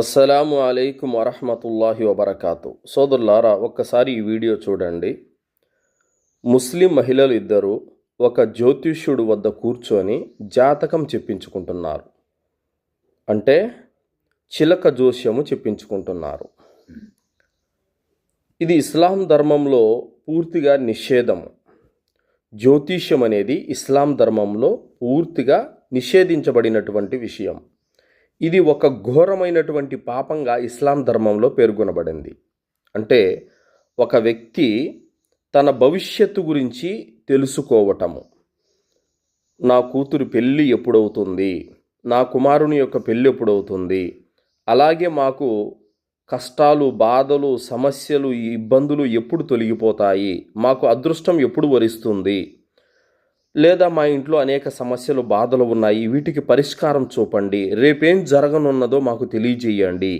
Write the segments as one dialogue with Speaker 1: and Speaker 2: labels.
Speaker 1: అస్సలాము అలైకుం వరహమతుల్లాహి వబర్కాతు. సోదరులారా, ఒక్కసారి ఈ వీడియో చూడండి. ముస్లిం మహిళలు ఇద్దరు ఒక జ్యోతిష్యుడు వద్ద కూర్చొని జాతకం చెప్పించుకుంటున్నారు. అంటే చిలక జోస్యము చెప్పించుకుంటున్నారు. ఇది ఇస్లాం ధర్మంలో పూర్తిగా నిషేధము. జ్యోతిష్యం అనేది ఇస్లాం ధర్మంలో పూర్తిగా నిషేధించబడినటువంటి విషయం. ఇది ఒక ఘోరమైనటువంటి పాపంగా ఇస్లాం ధర్మంలో పేర్కొనబడింది. అంటే ఒక వ్యక్తి తన భవిష్యత్తు గురించి తెలుసుకోవటము. నా కూతురు పెళ్ళి ఎప్పుడవుతుంది, నా కుమారుని యొక్క పెళ్ళి ఎప్పుడవుతుంది, అలాగే మాకు కష్టాలు, బాధలు, సమస్యలు, ఇబ్బందులు ఎప్పుడు తొలగిపోతాయి, మాకు అదృష్టం ఎప్పుడు వరిస్తుంది, లేదా మా ఇంట్లో అనేక సమస్యలు, బాధలు ఉన్నాయి, వీటికి పరిష్కారం చూపండి, రేపేం జరగనున్నదో మాకు తెలియజేయండి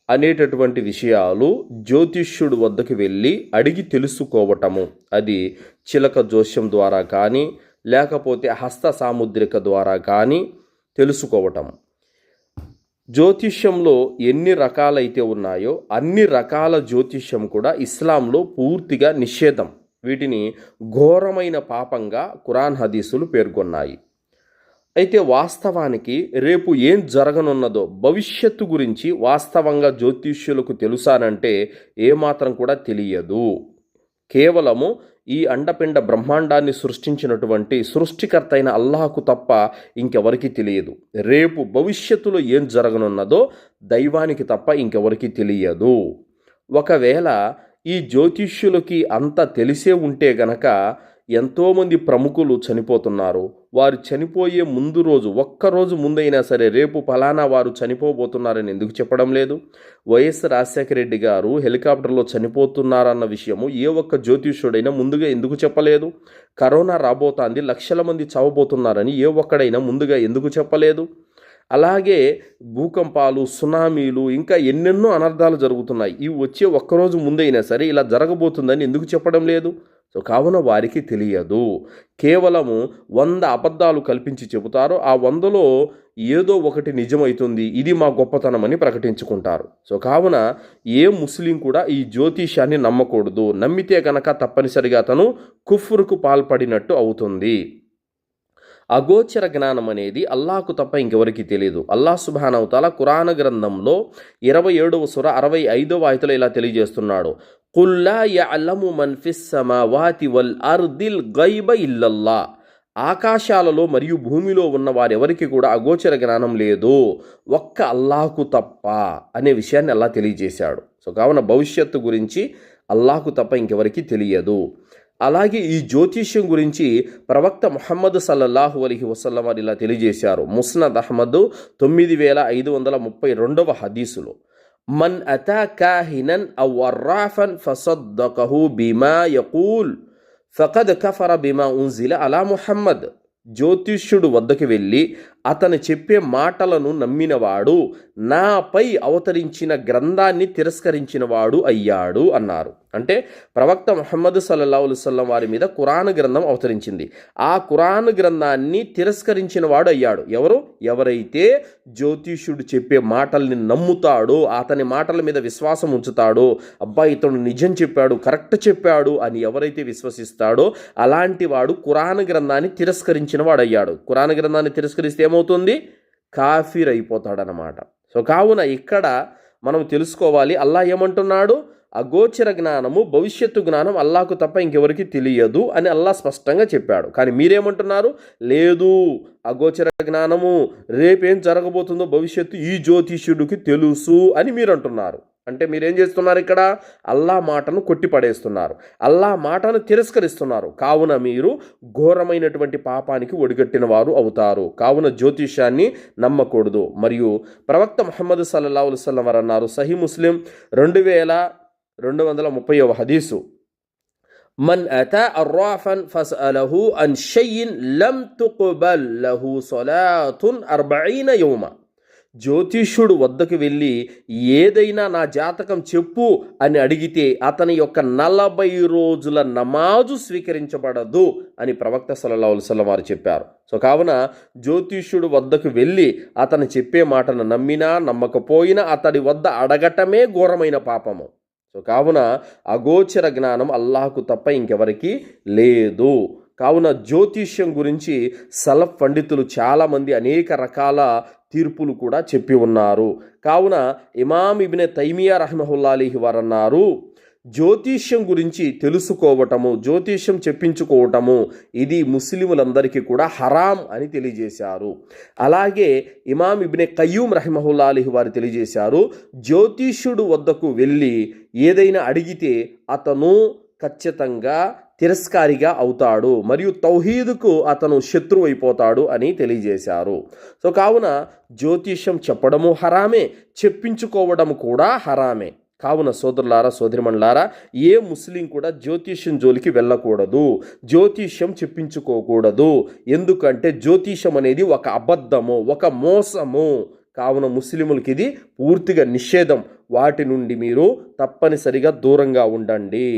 Speaker 1: అనేటటువంటి విషయాలు జ్యోతిష్యుడు వద్దకు వెళ్ళి అడిగి తెలుసుకోవటము. అది చిలక జోస్యం ద్వారా కానీ లేకపోతే హస్త సాముద్రిక ద్వారా కానీ తెలుసుకోవటం. జ్యోతిష్యంలో ఎన్ని రకాలైతే ఉన్నాయో అన్ని రకాల జ్యోతిష్యం కూడా ఇస్లాంలో పూర్తిగా నిషేధం. వీటిని ఘోరమైన పాపంగా ఖురాన్ హదీసులు పేర్కొన్నాయి. అయితే వాస్తవానికి రేపు ఏం జరగనున్నదో భవిష్యత్తు గురించి వాస్తవంగా జ్యోతిష్యులకు తెలుసానంటే ఏమాత్రం కూడా తెలియదు. కేవలము ఈ అండపిండ బ్రహ్మాండాన్ని సృష్టించినటువంటి సృష్టికర్త అయిన అల్లాహకు తప్ప ఇంకెవరికి తెలియదు. రేపు భవిష్యత్తులో ఏం జరగనున్నదో దైవానికి తప్ప ఇంకెవరికి తెలియదు. ఒకవేళ ఈ జ్యోతిష్యులకి అంత తెలిసే ఉంటే గనక ఎంతోమంది ప్రముఖులు చనిపోతున్నారు. వారు చనిపోయే ముందు రోజు, ఒక్కరోజు ముందైనా సరే రేపు ఫలానా వారు చనిపోబోతున్నారని ఎందుకు చెప్పడం లేదు? వైఎస్ రాజశేఖర రెడ్డి గారు హెలికాప్టర్లో చనిపోతున్నారన్న విషయము ఏ ఒక్క జ్యోతిష్యుడైనా ముందుగా ఎందుకు చెప్పలేదు? కరోనా రాబోతోంది, లక్షల మంది చావబోతున్నారని ఏ ఒక్కడైనా ముందుగా ఎందుకు చెప్పలేదు? అలాగే భూకంపాలు, సునామీలు, ఇంకా ఎన్నెన్నో అనర్థాలు జరుగుతున్నాయి. ఇవి వచ్చే ఒక్కరోజు ముందైనా సరే ఇలా జరగబోతుందని ఎందుకు చెప్పడం లేదు? సో కావున వారికి తెలియదు. కేవలము 100 అబద్ధాలు కల్పించి చెబుతారు. ఆ 100లో ఏదో ఒకటి నిజమవుతుంది, ఇది మా గొప్పతనం అని ప్రకటించుకుంటారు. సో కావున ఏ ముస్లిం కూడా ఈ జ్యోతిష్యాన్ని నమ్మకూడదు. నమ్మితే కనుక తప్పనిసరిగా అతను కుఫ్రుకు పాల్పడినట్టు అవుతుంది. అగోచర జ్ఞానం అనేది అల్లాహకు తప్ప ఇంకెవరికి తెలియదు. అల్లాహ్ సుబ్హానహు వ తఆలా ఖురాన్ గ్రంథంలో 27వ సూర 65వ ఆయతలో ఇలా తెలియజేస్తున్నాడు. ఖుల్ లా యఅలము మన్ ఫిస్ సమావాతి వల్ అర్దిల్ గైబ ఇల్లల్లా. ఆకాశాలలో మరియు భూమిలో ఉన్న వారెవరికి కూడా అగోచర జ్ఞానం లేదు, ఒక్క అల్లాహకు తప్ప అనే విషయాన్ని అల్లాహ్ తెలియజేశాడు. సో కావున భవిష్యత్తు గురించి అల్లాహకు తప్ప ఇంకెవరికి తెలియదు. అలాగే ఈ జ్యోతిష్యం గురించి ప్రవక్త ముహమ్మద్ సల్లల్లాహు అలైహి వసల్లం వారు ఇలా తెలియజేశారు. ముస్నద్ అహ్మద్ 9532వ హదీసులో, మన్ అతా కాహినన్ అవ్ అర్రాఫన్ ఫసద్దకహు బిమా యకూల్ ఫకద్ కఫర బిమా ఉన్జిల అలా ముహమ్మద్. జ్యోతిష్యుడు వద్దకు వెళ్ళి అతను చెప్పే మాటలను నమ్మినవాడు నాపై అవతరించిన గ్రంథాన్ని తిరస్కరించినవాడు అయ్యాడు అన్నారు. అంటే ప్రవక్త ముహమ్మద్ సల్లల్లాహు అలైహి వసల్లం వారి మీద ఖురాన్ గ్రంథం అవతరించింది. ఆ ఖురాన్ గ్రంథాన్ని తిరస్కరించిన వాడు అయ్యాడు. ఎవరైతే జ్యోతిష్యుడు చెప్పే మాటల్ని నమ్ముతాడో, అతని మాటల మీద విశ్వాసం ఉంచుతాడో, అబ్బాయి ఇతడు నిజం చెప్పాడు, కరెక్ట్ చెప్పాడు అని ఎవరైతే విశ్వసిస్తాడో అలాంటి వాడు ఖురాన్ గ్రంథాన్ని తిరస్కరించిన వాడు అయ్యాడు. ఖురాన్ గ్రంథాన్ని తిరస్కరిస్తే ఏమవుతుంది? కాఫీర్ అయిపోతాడనమాట. సో కావున ఇక్కడ మనం తెలుసుకోవాలి, అల్లాహ్ ఏమంటున్నాడు? అగోచర జ్ఞానము, భవిష్యత్తు జ్ఞానం అల్లాహకు తప్ప ఇంకెవరికి తెలియదు అని అల్లాహ్ స్పష్టంగా చెప్పాడు. కానీ మీరేమంటున్నారు? లేదు, అగోచర జ్ఞానము, రేపేం జరగబోతుందో భవిష్యత్తు ఈ జ్యోతిష్యుడికి తెలుసు అని మీరు అంటున్నారు. అంటే మీరేం చేస్తున్నారు? ఇక్కడ అల్లాహ్ మాటను కొట్టిపడేస్తున్నారు, అల్లాహ్ మాటను తిరస్కరిస్తున్నారు. కావున మీరు ఘోరమైనటువంటి పాపానికి ఒడిగట్టిన వారు అవుతారు. కావున జ్యోతిష్యాన్ని నమ్మకూడదు. మరియు ప్రవక్త ముహమ్మద్ సల్లల్లాహు అలైహి వసల్లం వారు అన్నారు, సహీ ముస్లిం 2230వ హదీసు, మన్ అతా అర్రాఫన్ ఫస్అలహు అన్ షైయిన్ లం తుక్బల్ లహు సలాతున్ 40 యౌమ. జ్యోతిష్యుడు వద్దకు వెళ్ళి ఏదైనా నా జాతకం చెప్పు అని అడిగితే అతని యొక్క 40 రోజుల నమాజు స్వీకరించబడదు అని ప్రవక్త సల్లల్లాహు అలైహి వసల్లం వారు చెప్పారు. సో కావున జ్యోతిష్యుడు వద్దకు వెళ్ళి అతను చెప్పే మాటను నమ్మినా నమ్మకపోయినా అతడి వద్ద అడగటమే ఘోరమైన పాపము. సో కావున అగోచర జ్ఞానం అల్లాహకు తప్ప ఇంకెవరికి లేదు. కావున జ్యోతిష్యం గురించి సలఫ్ పండితులు చాలామంది అనేక రకాల తీర్పులు కూడా చెప్పి ఉన్నారు. కావున ఇమాం ఇబ్నె తైమియా రహిమహుల్లా అలీహి వారు అన్నారు, జ్యోతిష్యం గురించి తెలుసుకోవటము, జ్యోతిష్యం చెప్పించుకోవటము ఇది ముస్లిములందరికీ కూడా హరాం అని తెలియజేశారు. అలాగే ఇమాం ఇబ్నె కయ్యూమ్ రహిమహుల్లా అలీహి వారు తెలియజేశారు, జ్యోతిష్యుడు వద్దకు వెళ్ళి ఏదైనా అడిగితే అతను ఖచ్చితంగా తిరస్కారిగా అవుతాడు మరియు తౌహీదుకు అతను శత్రువు అయిపోతాడు అని తెలియజేశారు. సో కావున జ్యోతిష్యం చెప్పడము హరామే, చెప్పించుకోవడం కూడా హరామే. కావున సోదరులారా, సోదరిమణులారా, ఏ ముస్లిం కూడా జ్యోతిష్యం జోలికి వెళ్ళకూడదు, జ్యోతిష్యం చెప్పించుకోకూడదు. ఎందుకంటే జ్యోతిష్యం అనేది ఒక అబద్ధము, ఒక మోసము. కావున ముస్లిములకి ఇది పూర్తిగా నిషేధం. వాటి నుండి మీరు తప్పనిసరిగా దూరంగా ఉండండి.